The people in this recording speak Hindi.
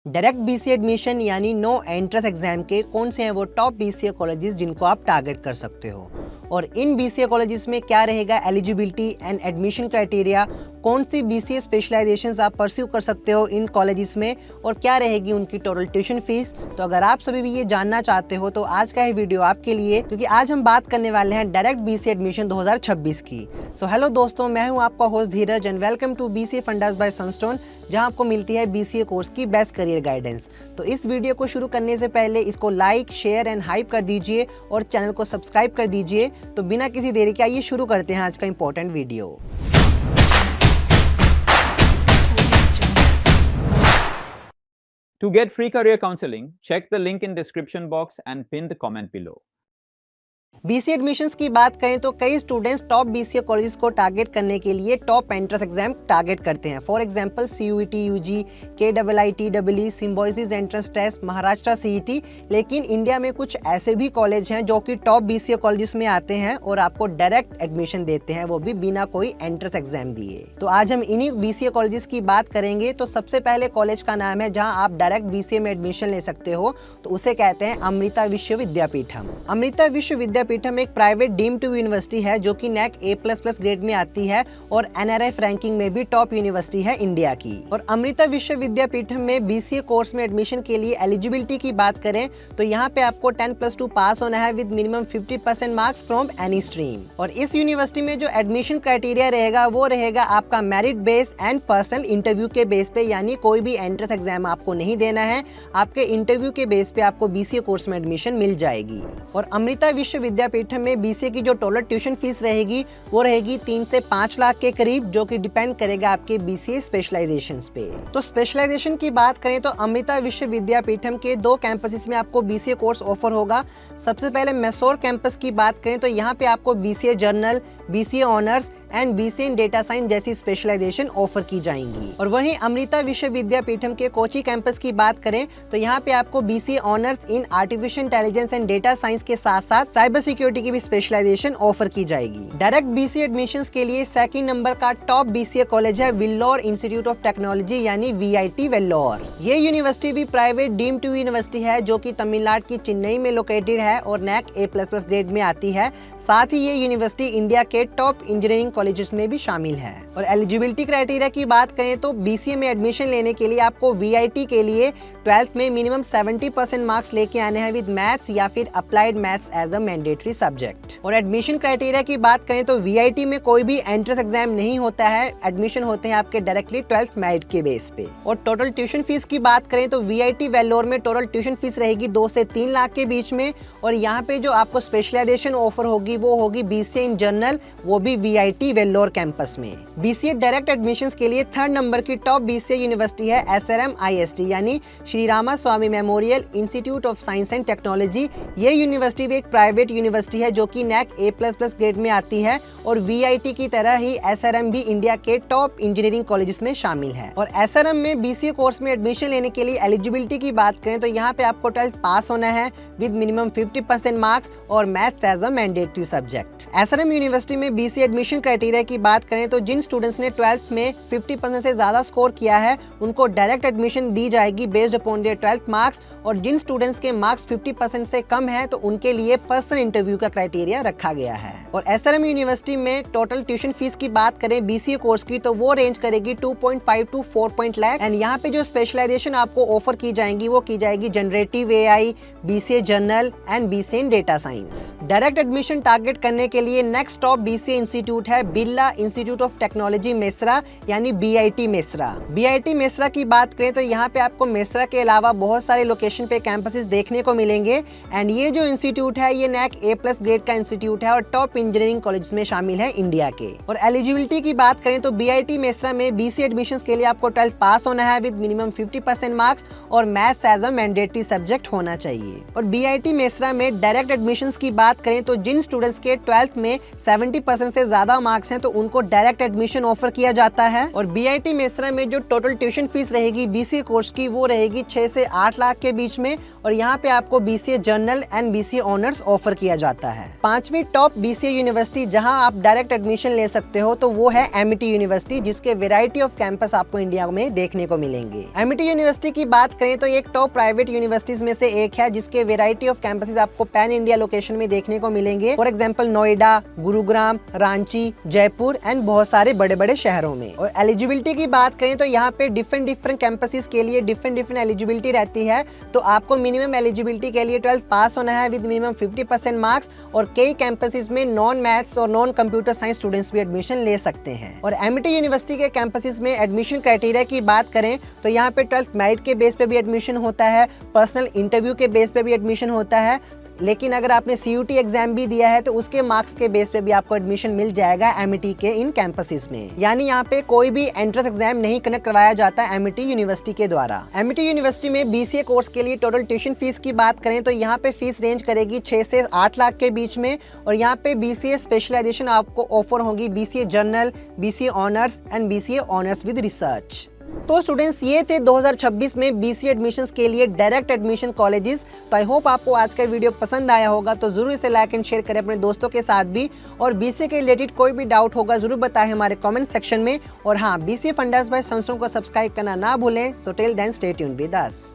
डायरेक्ट बीसीए एडमिशन यानी नो एंट्रेंस एग्जाम के कौन से हैं वो टॉप बीसीए कॉलेजेस जिनको आप टारगेट कर सकते हो, और इन बीसीए कॉलेजेस में क्या रहेगा एलिजिबिलिटी एंड एडमिशन क्राइटेरिया, कौन सी बीसीए स्पेशलाइजेशंस आप परस्यू कर सकते हो इन कॉलेजेस में, और क्या रहेगी उनकी टोटल ट्यूशन फीस। तो अगर आप सभी भी ये जानना चाहते हो तो आज का ये वीडियो आपके लिए, क्योंकि आज हम बात करने वाले हैं डायरेक्ट बीसीए एडमिशन 2026 की। सो हेलो दोस्तों, मैं हूं आपका host Dheeraj and welcome to BCA fundas by Sunstone, जहां आपको मिलती है बीसीए कोर्स की बेस्ट करियर गाइडेंस। तो इस वीडियो को शुरू करने से पहले इसको लाइक, शेयर एंड हाइप कर दीजिए और चैनल को सब्सक्राइब कर दीजिए। तो बिना किसी देरी के आइए शुरू करते हैं आज का important video. To get free career counseling, check the link in description box and pin the comment below. BCA admissions की बात करें तो कई स्टूडेंट्स टॉप बीसीए कॉलेजेस को टारगेट करने के लिए टॉप एंट्रेंस एग्जाम टारगेट करते हैं। For example CUET, UG, KWIT, Symbiosis entrance test, Maharashtra CET. लेकिन इंडिया में कुछ ऐसे भी कॉलेज हैं जो कि टॉप बीसीए कॉलेजेस में आते हैं और आपको डायरेक्ट एडमिशन देते हैं, वो भी बिना कोई एंट्रेंस एग्जाम दिए। तो आज हम इन्हीं बीसीए कॉलेजेस की बात करेंगे। तो सबसे पहले कॉलेज का नाम है जहाँ आप डायरेक्ट बीसीए में एडमिशन ले सकते हो, तो उसे कहते हैं अमृता विश्व विद्यापीठम। अमृता विश्व विद्यापीठम एक प्राइवेट डीम्ड टू यूनिवर्सिटी है जो कि नैक A++ ग्रेड में आती है और NRF रैंकिंग में भी टॉप यूनिवर्सिटी है इंडिया की। और अमृता विश्व विद्यापीठम में बीसीए कोर्स में एडमिशन के लिए एलिजिबिलिटी की बात करें तो यहाँ पे आपको 10+2 पास होना है with minimum 50% marks from any stream. और इस यूनिवर्सिटी में जो एडमिशन क्राइटेरिया रहेगा वो रहेगा आपका merit based and personal interview के बेस पे, यानी कोई भी एंट्रेंस एग्जाम आपको नहीं देना है, आपके इंटरव्यू के बेस पे आपको बीसीए कोर्स में एडमिशन मिल जाएगी। और अमृता विश्व विद्यापीठम में बीसीए की जो टोटल ट्यूशन फीस रहेगी वो रहेगी 3 से 5 लाख के करीब, जो कि डिपेंड करेगा आपके बीसीए स्पेशलाइजेशंस पे। तो स्पेशलाइजेशन की बात करें तो अमृता विश्व विद्यापीठम के 2 कैंपसेस में आपको बीसीए कोर्स ऑफर होगा। सबसे पहले मैसूर कैंपस की बात करें तो यहाँ पे आपको BCA journal, BCA honours and BCA in data science जैसी स्पेशलाइजेशन ऑफर की जाएंगी। और वहीं अमृता विश्व विद्यापीठम के कोची कैंपस की बात करें तो यहाँ पे आपको BCA honours in artificial intelligence and data science के साथ साथ साइबर सिक्योरिटी की भी स्पेशलाइजेशन ऑफर की जाएगी। डायरेक्ट बीसीए एडमिशंस के लिए सेकंड नंबर का टॉप बीसीए कॉलेज है वेल्लोर इंस्टीट्यूट ऑफ टेक्नोलॉजी यानी वीआईटी वेल्लोर। ये यूनिवर्सिटी भी प्राइवेट डीम्ड टू यूनिवर्सिटी है जो कि तमिलनाडु की चेन्नई में लोकेटेड है और नैक A++ ग्रेड में आती है। साथ ही ये यूनिवर्सिटी इंडिया के टॉप इंजीनियरिंग कॉलेजेस में भी शामिल है। और एलिजिबिलिटी क्राइटेरिया की बात करें तो बीसीए में एडमिशन लेने के लिए आपको वीआईटी के लिए 12th में मिनिमम 70% मार्क्स लेके आने हैं विद मैथ्स या फिर applied maths as a mandatory subject. और एडमिशन क्राइटेरिया की बात करें तो वीआईटी में कोई भी एंट्रेंस एग्जाम नहीं होता है, एडमिशन होते हैं आपके डायरेक्टली 12th मेरिट के बेस पे। और टोटल ट्यूशन फीस की बात करें तो वीआईटी वेल्लोर में टोटल ट्यूशन फीस रहेगी 2 से 3 लाख के बीच में। और यहाँ पे जो आपको स्पेशलाइजेशन ऑफर होगी वो होगी बीसीए इन जर्नल, वो भी वीआईटी वेल्लोर कैंपस में। बीसीए डायरेक्ट एडमिशंस के लिए 3rd नंबर की टॉप बीसीए यूनिवर्सिटी है SRM IST यानी Shri Rama Swami memorial institute of science and technology. ये यूनिवर्सिटी भी एक प्राइवेट यूनिवर्सिटी है जो कि नैक A++ ग्रेड में आती है और वीआईटी की तरह ही SRM भी इंडिया के टॉप इंजीनियरिंग कॉलेजेस में शामिल है। और SRM में बीसीए कोर्स में एडमिशन लेने के लिए एलिजिबिलिटी की बात करें तो यहाँ पे आपको 12th पास होना है विद मिनिमम 50% मार्क्स और maths as a mandatory subject. SRM university में बीसीए एडमिशन क्राइटेरिया की बात करें तो जिन स्टूडेंट्स ने 12th में 50% से ज्यादा स्कोर किया है उनको डायरेक्ट एडमिशन दी जाएगी based upon their 12th marks. और जिन स्टूडेंट्स के मार्क्स 50% से कम है तो उनके लिए पर्सनल इंटरव्यू का क्राइटेरिया रखा गया है। और SRM यूनिवर्सिटी में टोटल ट्यूशन फीस की बात करें बीसीए कोर्स की तो वो रेंज करेगी 2.5 to 4 लाख। एंड यहाँ पे जो स्पेशलाइजेशन आपको ऑफर की जाएंगी वो की जाएगी generative AI, BCA journal and BCA in data science. Direct admission target करने के लिए नेक्स्ट टॉप बीसीए इंस्टीट्यूट है Birla institute of technology Mesra यानी BIT मेसरा। BIT मेसरा की बात करें तो यहाँ पे आपको मेसरा के अलावा बहुत सारे लोकेशन पे कैंपसेस देखने को मिलेंगे। एंड ये जो इंस्टीट्यूट है ये नैक A+ ग्रेड का इंस्टीट्यूट है और टॉप इंजीनियरिंग कॉलेज में शामिल है इंडिया के। और एलिजिबिलिटी की बात करें तो BIT मेसरा में बीसीए एडमिशंस के लिए आपको 12th पास होना है विद मिनिमम 50% मार्क्स और maths as a mandatory subject होना चाहिए। और BIT मेसरा में डायरेक्ट एडमिशंस की बात करें तो जिन स्टूडेंट्स के 12th 12th में 70% से ज्यादा मार्क्स हैं तो उनको डायरेक्ट एडमिशन ऑफर किया जाता है। और बीआईटी मेसरा में जो टोटल ट्यूशन फीस रहेगी बीसीए कोर्स की वो रहेगी 6 से 8 लाख के बीच में, और यहाँ पे आपको BCA general and BCA honours offer किया जाता है। 5वीं टॉप बीसीए यूनिवर्सिटी जहां आप डायरेक्ट एडमिशन ले सकते हो तो वो है एमिटी यूनिवर्सिटी, जिसके वैरायटी ऑफ कैंपस आपको इंडिया में देखने को मिलेंगे। एमिटी यूनिवर्सिटी की बात करें तो एक टॉप प्राइवेट यूनिवर्सिटीज में से एक है जिसके वैरायटी ऑफ कैंपसेस आपको पैन इंडिया लोकेशन में देखने को मिलेंगे। For example Noida, Gurugram, Ranchi, Jaipur and बहुत सारे बड़े बड़े शहरों में। और एलिजिबिलिटी की बात करें तो यहाँ पे डिफरेंट कैंपसेस के लिए डिफरेंट एलिजिबिलिटी रहती है। तो आपको मिनिमम एलिजिबिलिटी के लिए 12th पास होना है विद मिनिमम 50% मार्क्स, और कई कैंपसेस में नॉन मैथ्स और नॉन कंप्यूटर साइंस स्टूडेंट्स भी एडमिशन ले सकते हैं। और एमिटी यूनिवर्सिटी के कैंपसेस में एडमिशन क्राइटेरिया की बात करें तो यहाँ पे 12th मेरिट के बेस पे भी एडमिशन होता है, पर्सनल इंटरव्यू के बेस पे भी एडमिशन होता है। लेकिन अगर आपने सीयूटी एग्जाम भी दिया है तो उसके मार्क्स के बेस पे भी आपको एडमिशन मिल जाएगा एमिटी के इन कैंपसेस में। यानी यहाँ पे कोई भी एंट्रेंस एग्जाम नहीं कंडक्ट करवाया जाता है एमिटी यूनिवर्सिटी के द्वारा। एमिटी यूनिवर्सिटी में बीसीए कोर्स के लिए टोटल ट्यूशन फीस की बात करें तो यहाँ पे फीस रेंज करेगी 6 से 8 लाख के बीच में, और यहाँ पे बीसीए स्पेशलाइजेशन आपको ऑफर होगी BCA general, BCA honours and BCA honours with research. तो स्टूडेंट्स ये थे 2026 में बीसीए एडमिशंस के लिए डायरेक्ट एडमिशन कॉलेजेस। तो आई होप आपको आज का वीडियो पसंद आया होगा, तो जरूर इसे लाइक एंड शेयर करें अपने दोस्तों के साथ भी। और बीसीए के रिलेटेड कोई भी डाउट होगा जरूर बताएं हमारे कमेंट सेक्शन में। और हाँ, बीसीए फंडास बाय संस्ट्रोम को सब्सक्राइब करना ना भूलें। So till then stay tuned with us.